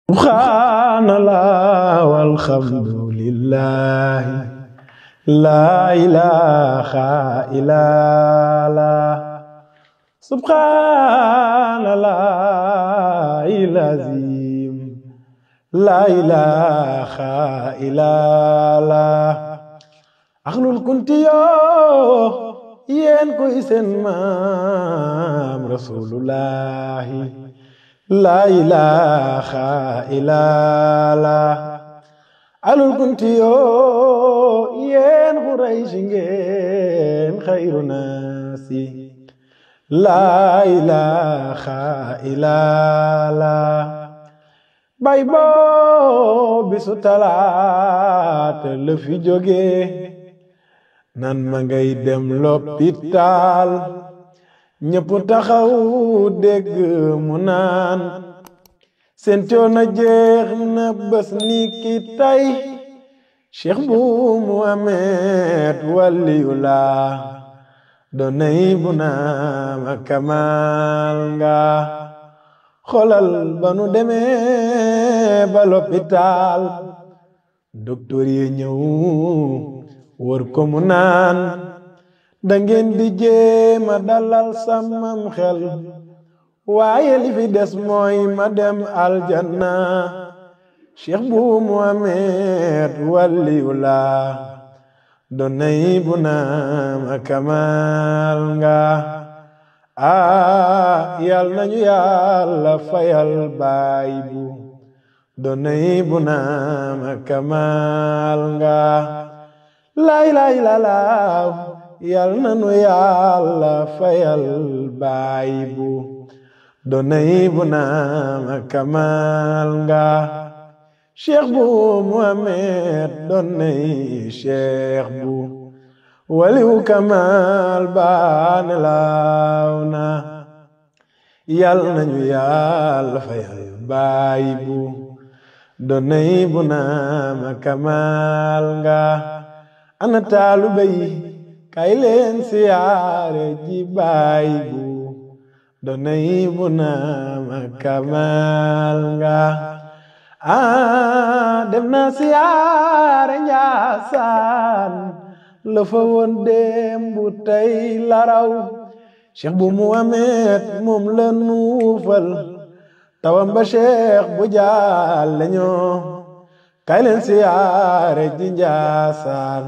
subhanallah walhamdulillah la ilaha illallah subhanallah ilazim la ilaha illallah akhlul kuntiyo yen koy sen maam rasulullahi la ilaha illallah alul kuntiyo yen Quraysh ngeen khayru nasi la ilaha illallah bay bo bisu talaata la fi jóge nan ma ngay dem l'hôpital ñëpp taxaw dégg mu naan seen coono jeex na bés ni ki tey Cheikh bu Muhammad waliyula doonay bu naama kamal nga xoolal ba nu demee ba l'hôpital docteur yi ñëw wër ko mu naan dangeen di jéema dalal samam xel waaye li fi des mooy ma dem aljanna Cheikh bu Muhammad waliyula doonay bu naama kamal nga yal nañu yàlla fayal baay bu doonay bu naama kamal nga lay lay la laaw yal nanu yàlla fayal baay bu doonay bu naama kamal nga Cheikh bu Muhammad doonay Cheikh bu waliwu kamal baane laaw na yal nañu yàlla fayal baay bu doonay bu naama kamal nga ana taalibe yi kay leen siyaare ji baay bu doonay bu naama kamal nga dem na siyaare Njaasaan la fa woon démb tey la raw Cheikh bu Muhammad moom la nuufal tawam ba Cheikh bu jàlle ñoo kay leen siyaare ji Njaasaan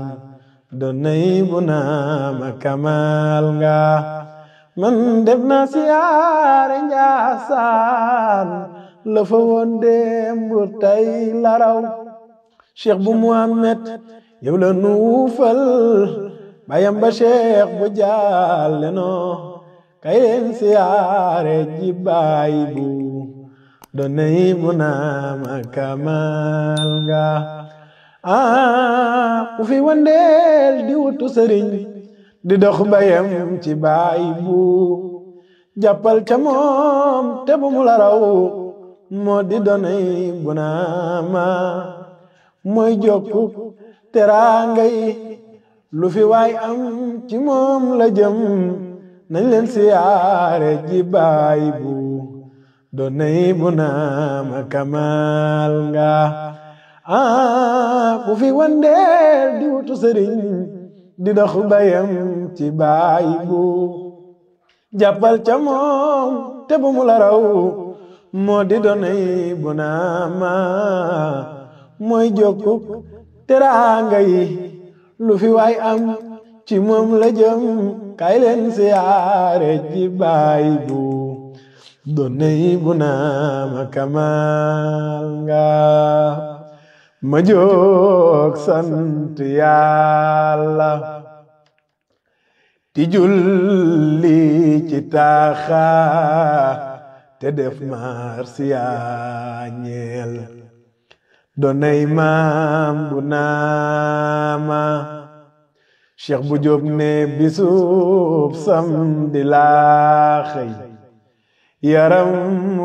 doonay bu naama kamal nga man def na siyaare Njaasaan la fa woon démb tey la raw Cheikh bu Muhammad yow la nuufal bayam ba Cheikh bu jàlle noo kay leen siyaare ji baay bu doonay bu naama kamal nga ku fi wandeel di wutu sëriñ di dox bayam ci baay bu jàppal ca moom te bu mu la raw moo di doonay bu naama mooy jokku teraanga yi lu fi waay am ci moom la jëm nañ leen siyaare ji baay bu doonay bu naama kamal nga ku fi wandeel di wutu sëriñ di dox bayam ci baay bu jàppal ca moom te bu mu la raw moo di doonay bu naama mooy jokku teraanga yi lu fi waay am ci moom la jëm kay leen siyaare ji baay bu doonay bu naama kamal nga ma jóg sant yàlla ti julli ci taaxa te def marsiyañeel doonay maam bu naama Cheikh bu Jóob ne bisub samedi laa xëy yaram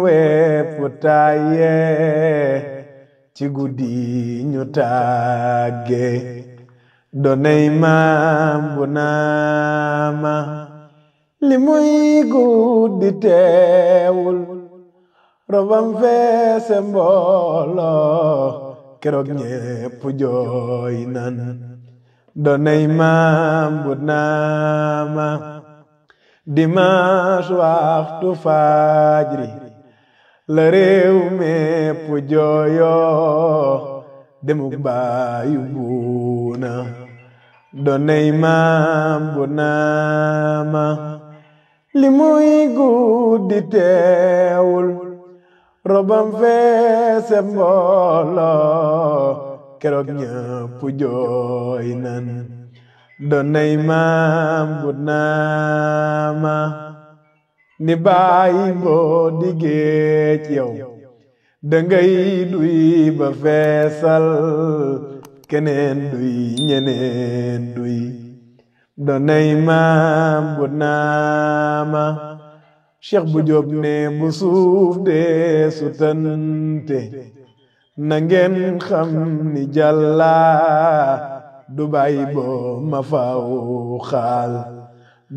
wepp taaye ci guddi ñu tàgge doonay maam bu naama li muy guddi teewul robam feese mbooloo keroog ñépp jooy nan doonay maam bu naama dimanche waxtu fajri la réew mépp jooyoo demuk baayu buuna doonay maam bu naama li muy guddi teewul robam feese mbooloo keroog ñépp jooy nan doonay maam bu naama ni bàyyi boo di géej yow dangay duy ba feesal keneen duy ñeneen duy doonay maam bu naama Cheikh bu Jóob ne bu suuf dee su tante na ngeen xam ni jàlla du bàyyi boo ma faw xaal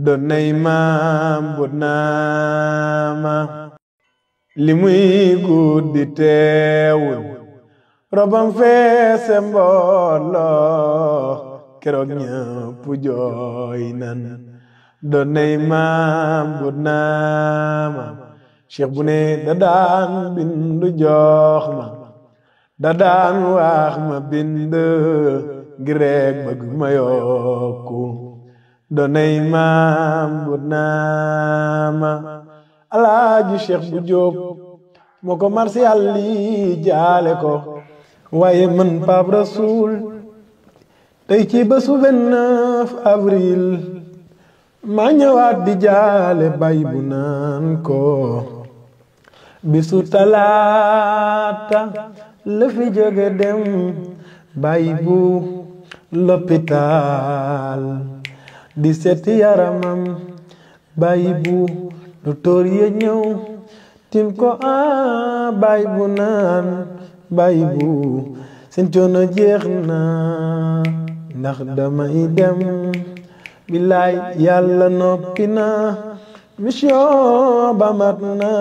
doonay maam bu naama li muy guddi teewul robam feese mbooloo keroog ñépp jooy nan doonay maam bu naama Cheikh bu ne da daan bindu jox ma da daan wax ma bind ngir rekk bëgg ma yokku doonay maam bu naama Alaaji Cheikh bu Jóob moo ko marsiyal li jaale ko waaye man Pape Rasoul tey ci bésu 29 avril maa ñëwaat di jaale bay bu naan ko bisu talaata la fi jóge dem bay bu l'hôpital di seeti yaramam bay bu docteur ya ñëw tim ko bay bu naan bay bu seen coono jeex na ndax damay dem billaay yàlla noppi na mission ba mat na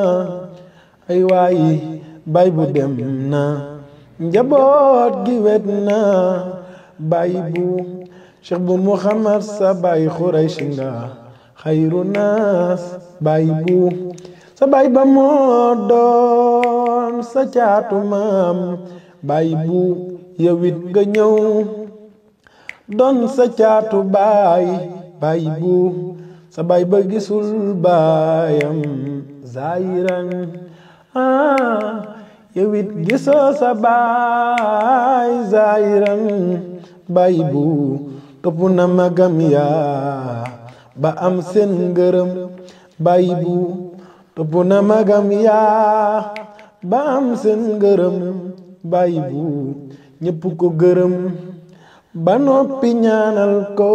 ay waayi bay bu dem na njaboot gi wet na bay bu Cheikh bu Muhammad sa bay Xuraysh nga xayru naas bay bu sa bay ba moo doon sa caatu maam bay bu yowit nga ñëw doon sa caatu baay bay bu sa bay ba gisul baayam zaayiran yowit gisoo sa baay zaayiran bay bu topp na magam yaa ba am seen ngërëm bay bu topp na magam yaa ba am seen ngërëm bay bu ñépp ko gërëm ba noppi ñaanal ko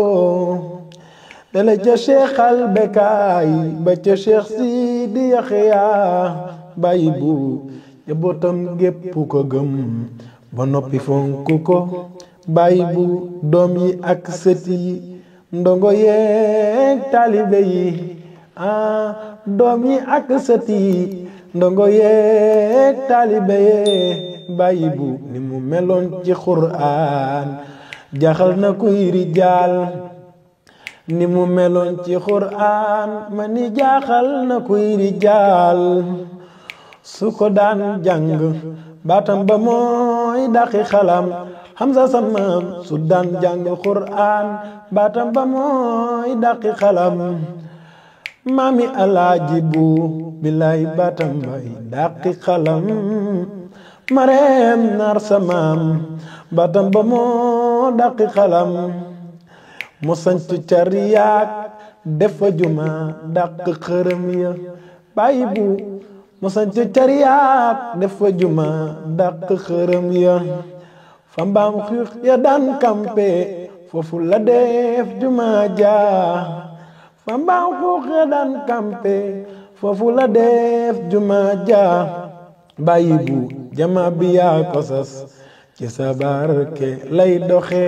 dale ca Cheikh al Bekaay ba ca Cheikh Sidi Yaxya bay bu njabootam gépp ko gëm ba noppi fonk ko bay bu doom yi ak sët yi ndongo yeeg taalibe yi doom yi ak sët yi ndongo yeeg taalibe yee bay bu ni mu meloon ci Qur'an jaxal na kuy rijaal ni mu meloon ci Qur'an ma ni jaaxal na kuy rijaal su ko daan jàng baatam ba mooy daqi xalam Hamza samaam su daan jàng Qur'an baatam ba mooy daqi xalam maami Alaaji bu billaay baatam bay daqi xalam Mareem Naar samaam baatam ba moo daqi xalam mu sanc cariyaak def fa juma daq xërëm ya bay bu mu sanc cariyaak def fa juma daq xërëm ya fa mbaam xiix ya daan kampe foofu la def juma ja fa mbaam xiix ya daan kampe foofu la def juma ja bay bu jama bi yaa ko sas ci sa barke lay doxe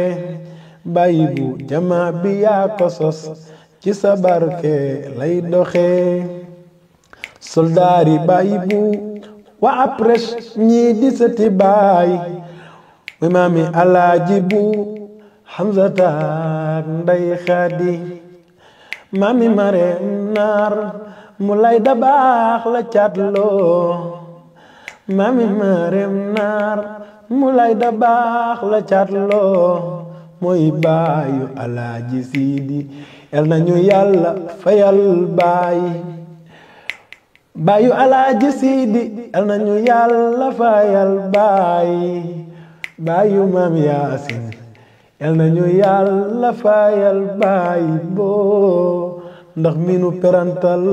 bay bu jama bi yaa ko sos ci sa barke lay doxe soldaari bay bu wa après ñii di sëti baay muy maami alaaji bu Hamzata ak Ndey Xadi maami Mareem Naar mu lay da baax la caatloo maami Mareem Naar mu lay da baax la caatloo mooy baayu alaaji Siidi yal na ñu yàlla fayal baayu alaaji Siidi yal na ñu yàlla fayal baayu maam Yaasin yal na ñu yàlla fayal boo ndax miinu perantal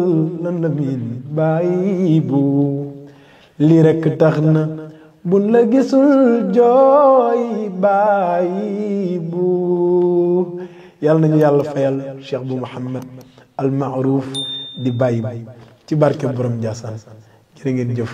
lan la miin bu lii rekk tax na bun la gisul jooy bu yal na ñu yàlla fayal Cheikh bu Mouhamed al Maaruf di bàyyi ci barke borom Ndiassane jërë ngeen jëf